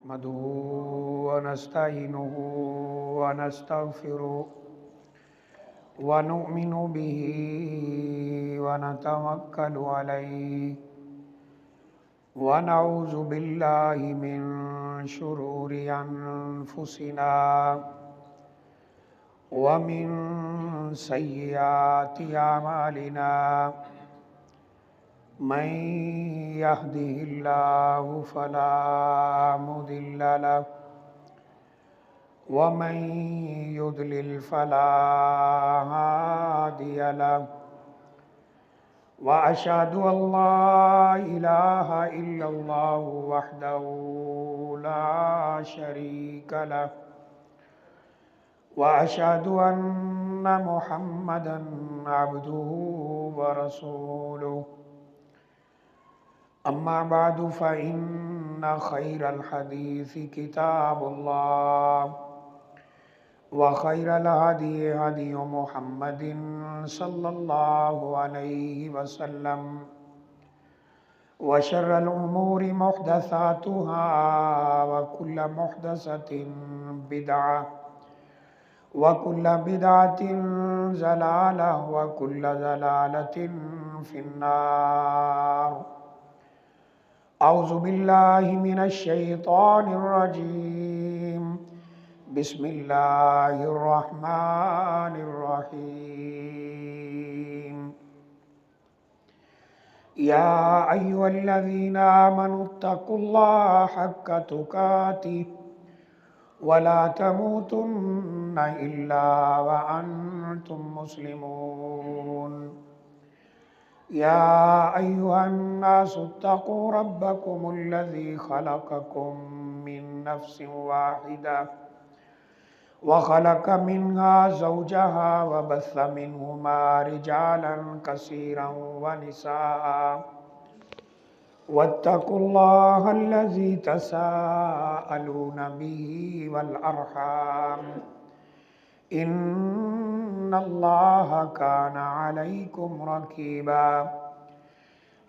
نحمده ونستعينه ونستغفره ونؤمن به ونتوكل عليه ونعوذ بالله من شرور أنفسنا ومن سيئات أعمالنا من يهده الله فلا مضل له ومن يضلل فلا هادي له وأشهد أن لا إله إلا الله وحده لا شريك له وأشهد أن محمدا عبده ورسوله أما بعد فإن خير الحديث كتاب الله وخير الهدي هدي محمد صلى الله عليه وسلم وشر الأمور محدثاتها وكل محدثة بدعة وكل بدعة ضلالة وكل ضلالة في النار. أعوذ بالله من الشيطان الرجيم. بسم الله الرحمن الرحيم. يا أيها الذين آمنوا اتقوا الله حق تقاته ولا تموتن إلا وأنتم مسلمون. يا أيها الناس اتقوا ربكم الذي خلقكم من نفس واحدة وخلق منها زوجها وبث منهما رجالا كثيرا ونساء واتقوا الله الذي تساءلون به والأرحام إن الله كان عليكم رقيبا.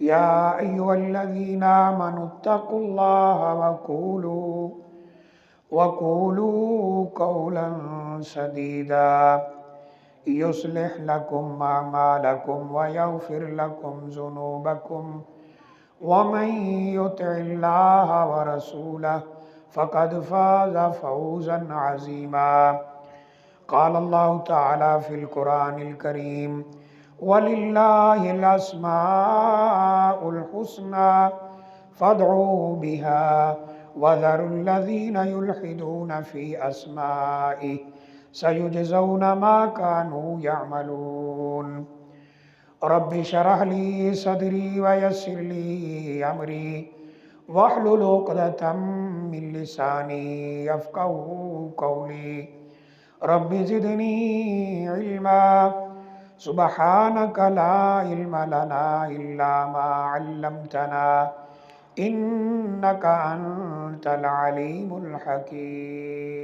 يا أيها الذين آمنوا اتقوا الله وقولوا قولا سديدا يصلح لكم أعمالكم ويغفر لكم ذنوبكم ومن يطع الله ورسوله فقد فاز فوزا عظيما. قال الله تعالى في القرآن الكريم ولله الأسماء الحسنى فادعوه بها وذروا الذين يلحدون في أسمائه سيجزون ما كانوا يعملون. رب اشرح لي صدري ويسر لي أمري واحلل عقدة من لساني يفقهوا قولي. رب زدني علما سبحانك لا علم لنا إلا ما علمتنا إنك أنت العليم الحكيم.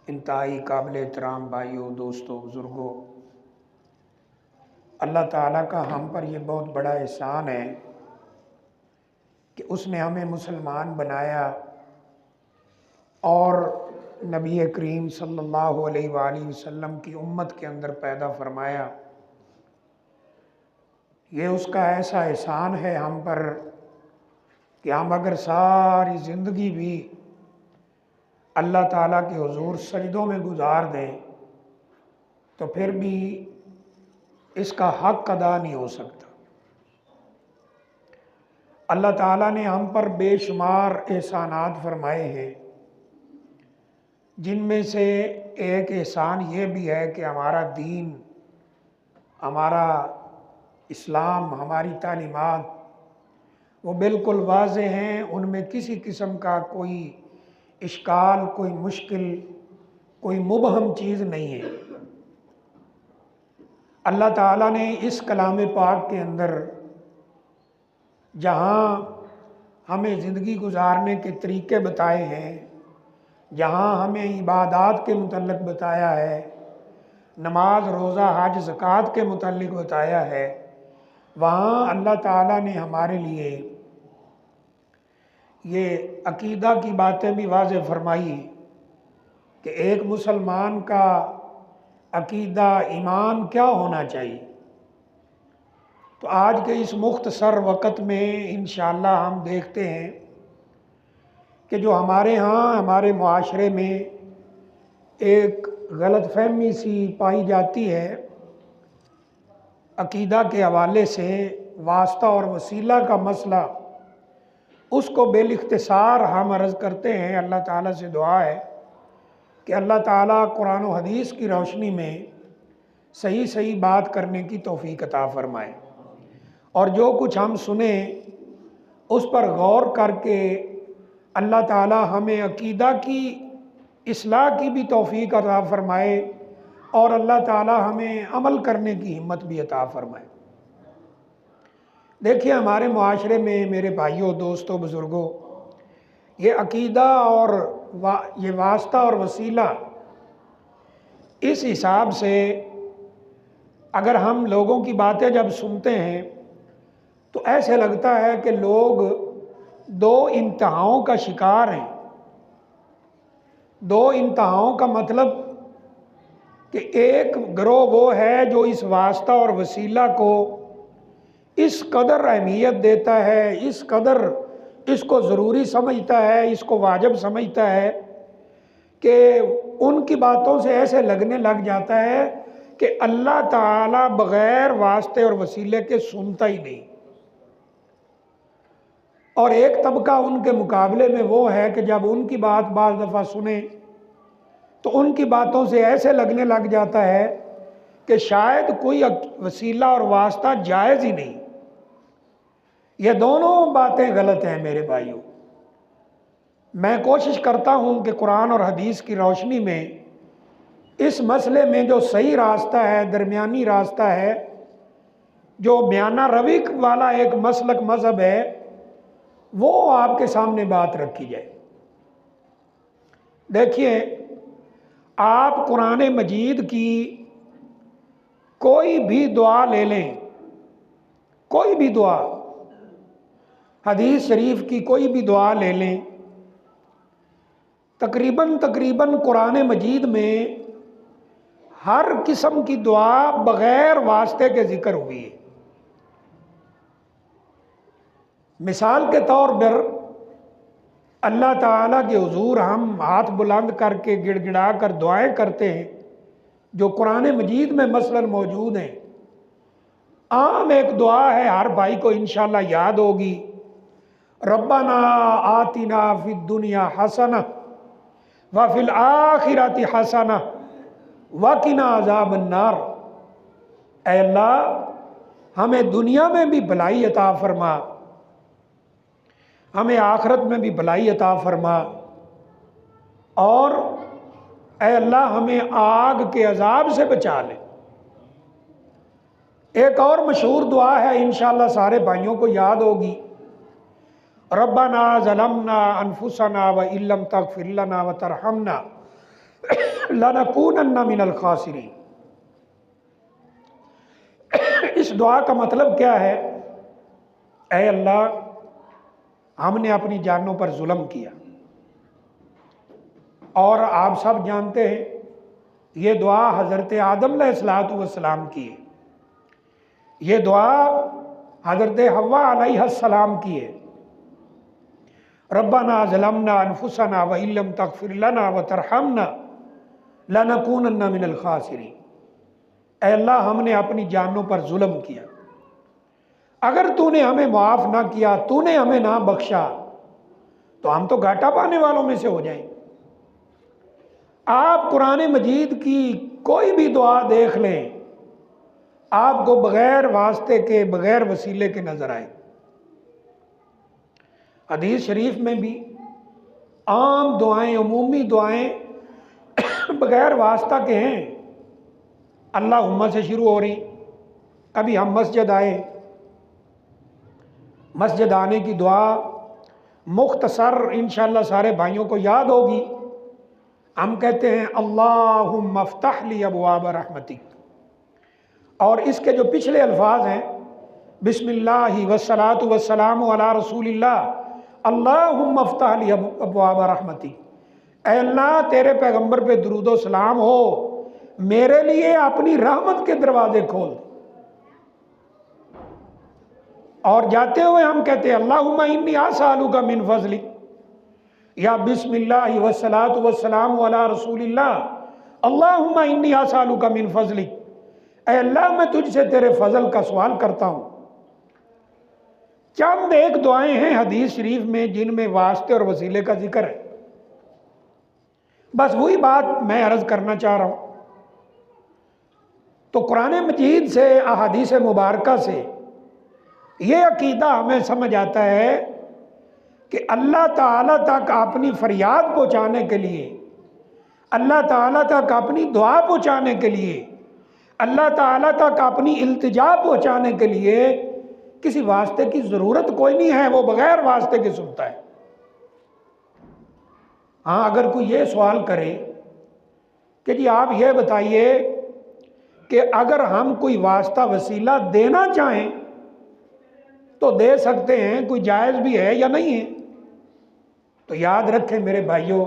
انتہائی قابل احترام بھائیوں، دوستوں، بزرگوں، اللہ تعالیٰ کا ہم پر یہ بہت بڑا احسان ہے کہ اس نے ہمیں مسلمان بنایا اور نبی کریم صلی اللہ علیہ وآلہ وسلم کی امت کے اندر پیدا فرمایا. یہ اس کا ایسا احسان ہے ہم پر کہ ہم اگر ساری زندگی بھی اللہ تعالیٰ کے حضور سجدوں میں گزار دیں تو پھر بھی اس کا حق ادا نہیں ہو سکتا. اللہ تعالیٰ نے ہم پر بے شمار احسانات فرمائے ہیں، جن میں سے ایک احسان یہ بھی ہے کہ ہمارا دین، ہمارا اسلام، ہماری تعلیمات وہ بالکل واضح ہیں، ان میں کسی قسم کا کوئی اشکال، کوئی مشکل، کوئی مبہم چیز نہیں ہے. اللہ تعالیٰ نے اس کلام پاک کے اندر جہاں ہمیں زندگی گزارنے کے طریقے بتائے ہیں، جہاں ہمیں عبادات کے متعلق بتایا ہے، نماز، روزہ، حج، زکوٰۃ کے متعلق بتایا ہے، وہاں اللہ تعالیٰ نے ہمارے لیے یہ عقیدہ کی باتیں بھی واضح فرمائی کہ ایک مسلمان کا عقیدہ ایمان کیا ہونا چاہیے۔ تو آج کے اس مختصر وقت میں انشاءاللہ ہم دیکھتے ہیں کہ جو ہمارے ہاں ہمارے معاشرے میں ایک غلط فہمی سی پائی جاتی ہے عقیدہ کے حوالے سے، واسطہ اور وسیلہ کا مسئلہ، اس کو بالاختصار ہم عرض کرتے ہیں۔ اللہ تعالیٰ سے دعا ہے کہ اللہ تعالیٰ قرآن و حدیث کی روشنی میں صحیح صحیح بات کرنے کی توفیق عطا فرمائے، اور جو کچھ ہم سنیں اس پر غور کر کے اللہ تعالیٰ ہمیں عقیدہ کی اصلاح کی بھی توفیق عطا فرمائے، اور اللہ تعالیٰ ہمیں عمل کرنے کی ہمت بھی عطا فرمائے۔ دیکھیے ہمارے معاشرے میں میرے بھائیوں، دوستوں، بزرگوں، یہ عقیدہ اور یہ واسطہ اور وسیلہ، اس حساب سے اگر ہم لوگوں کی باتیں جب سنتے ہیں تو ایسے لگتا ہے کہ لوگ دو انتہاؤں کا شکار ہیں۔ دو انتہاؤں کا مطلب کہ ایک گروہ وہ ہے جو اس واسطہ اور وسیلہ کو اس قدر اہمیت دیتا ہے، اس قدر اس کو ضروری سمجھتا ہے، اس کو واجب سمجھتا ہے کہ ان کی باتوں سے ایسے لگنے لگ جاتا ہے کہ اللہ تعالیٰ بغیر واسطے اور وسیلے کے سنتا ہی نہیں۔ اور ایک طبقہ ان کے مقابلے میں وہ ہے کہ جب ان کی بات بعض دفعہ سنیں تو ان کی باتوں سے ایسے لگنے لگ جاتا ہے کہ شاید کوئی وسیلہ اور واسطہ جائز ہی نہیں۔ یہ دونوں باتیں غلط ہیں میرے بھائیوں۔ میں کوشش کرتا ہوں کہ قرآن اور حدیث کی روشنی میں اس مسئلے میں جو صحیح راستہ ہے، درمیانی راستہ ہے، جو بیانہ روی والا ایک مسلک مذہب ہے، وہ آپ کے سامنے بات رکھی جائے۔ دیکھیے، آپ قرآن مجید کی کوئی بھی دعا لے لیں، کوئی بھی دعا، حدیث شریف کی کوئی بھی دعا لے لیں، تقریباً قرآن مجید میں ہر قسم کی دعا بغیر واسطے کے ذکر ہوئی ہے۔ مثال کے طور پر اللہ تعالیٰ کے حضور ہم ہاتھ بلند کر کے گڑ گڑا کر دعائیں کرتے ہیں جو قرآن مجید میں مثلاً موجود ہیں۔ عام ایک دعا ہے، ہر بھائی کو انشاءاللہ یاد ہوگی، ربنا آتنا فی الدنیا حسنہ وفی الآخرۃ حسنہ وقنا عذاب النار۔ اے اللہ، ہمیں دنیا میں بھی بھلائی عطا فرما، ہمیں آخرت میں بھی بھلائی عطا فرما، اور اے اللہ ہمیں آگ کے عذاب سے بچا لے۔ ایک اور مشہور دعا ہے، انشاءاللہ سارے بھائیوں کو یاد ہوگی، ربنا ظلمنا انفسنا وان لم تغفر لنا وترحمنا لنکونن من الخاسرین۔ اس دعا کا مطلب کیا ہے؟ اے اللہ، ہم نے اپنی جانوں پر ظلم کیا، اور آپ سب جانتے ہیں یہ دعا حضرت آدم علیہ السلام کی ہے، یہ دعا حضرت حوا علیہ السلام کی ہے، ربنا ظلمنا انفسنا وان لم تغفر لنا وترحمنا لنکونن من الخاسرین۔ اے اللہ، ہم نے اپنی جانوں پر ظلم کیا، اگر تو نے ہمیں معاف نہ کیا، تو نے ہمیں نہ بخشا، تو ہم تو گھاٹا پانے والوں میں سے ہو جائیں۔ آپ قرآن مجید کی کوئی بھی دعا دیکھ لیں، آپ کو بغیر واسطے کے، بغیر وسیلے کے نظر آئے۔ حدیث شریف میں بھی عام دعائیں، عمومی دعائیں بغیر واسطہ کے ہیں، اللہم سے شروع ہو رہی۔ کبھی ہم مسجد آئے، مسجد آنے کی دعا مختصر انشاءاللہ سارے بھائیوں کو یاد ہوگی، ہم کہتے ہیں اللہم افتح لی ابواب رحمتک، اور اس کے جو پچھلے الفاظ ہیں، بسم اللہ والصلاة والسلام علی رسول اللہ، اللہم افتح لی ابواب رحمتی، اے اللہ تیرے پیغمبر پہ درود و سلام ہو، میرے لیے اپنی رحمت کے دروازے کھول۔ اور جاتے ہوئے ہم کہتے ہیں اللہم انی اسألک من فضلک، یا بسم اللہ والصلاۃ والسلام علی رسول اللہ، اللہم انی اسألک من فضلک، اے اللہ میں تجھ سے تیرے فضل کا سوال کرتا ہوں۔ چند ایک دعائیں ہیں حدیث شریف میں جن میں واسطے اور وسیلے کا ذکر ہے، بس وہی بات میں عرض کرنا چاہ رہا ہوں۔ تو قرآن مجید سے، احادیث مبارکہ سے یہ عقیدہ ہمیں سمجھ آتا ہے کہ اللہ تعالیٰ تک اپنی فریاد پہنچانے کے لیے، اللہ تعالیٰ تک اپنی دعا پہنچانے کے لیے، اللہ تعالیٰ تک اپنی التجا پہنچانے کے لیے کسی واسطے کی ضرورت کوئی نہیں ہے، وہ بغیر واسطے کے سنتا ہے۔ ہاں اگر کوئی یہ سوال کرے کہ جی آپ یہ بتائیے کہ اگر ہم کوئی واسطہ وسیلہ دینا چاہیں تو دے سکتے ہیں، کوئی جائز بھی ہے یا نہیں ہے؟ تو یاد رکھیں میرے بھائیوں،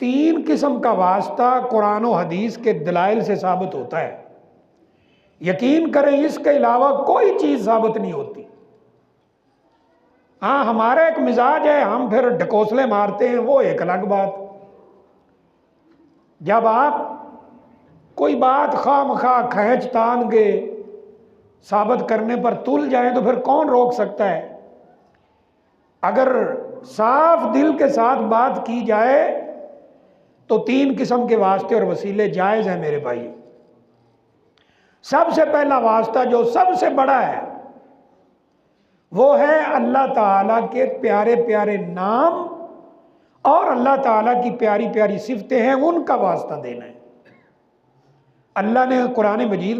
3 قسم کا واسطہ قرآن و حدیث کے دلائل سے ثابت ہوتا ہے، یقین کریں اس کے علاوہ کوئی چیز ثابت نہیں ہوتی۔ ہاں ہمارا ایک مزاج ہے، ہم پھر ڈھکوسلے مارتے ہیں، وہ ایک الگ بات۔ جب آپ کوئی بات خواہ مخواہ کھینچ تان کے ثابت کرنے پر تل جائیں تو پھر کون روک سکتا ہے؟ اگر صاف دل کے ساتھ بات کی جائے تو 3 قسم کے واسطے اور وسیلے جائز ہیں میرے بھائی۔ سب سے پہلا واسطہ جو سب سے بڑا ہے وہ ہے اللہ تعالیٰ کے پیارے پیارے نام اور اللہ تعالیٰ کی پیاری پیاری صفتیں ہیں، ان کا واسطہ دینا ہے۔ اللہ نے قرآن مجید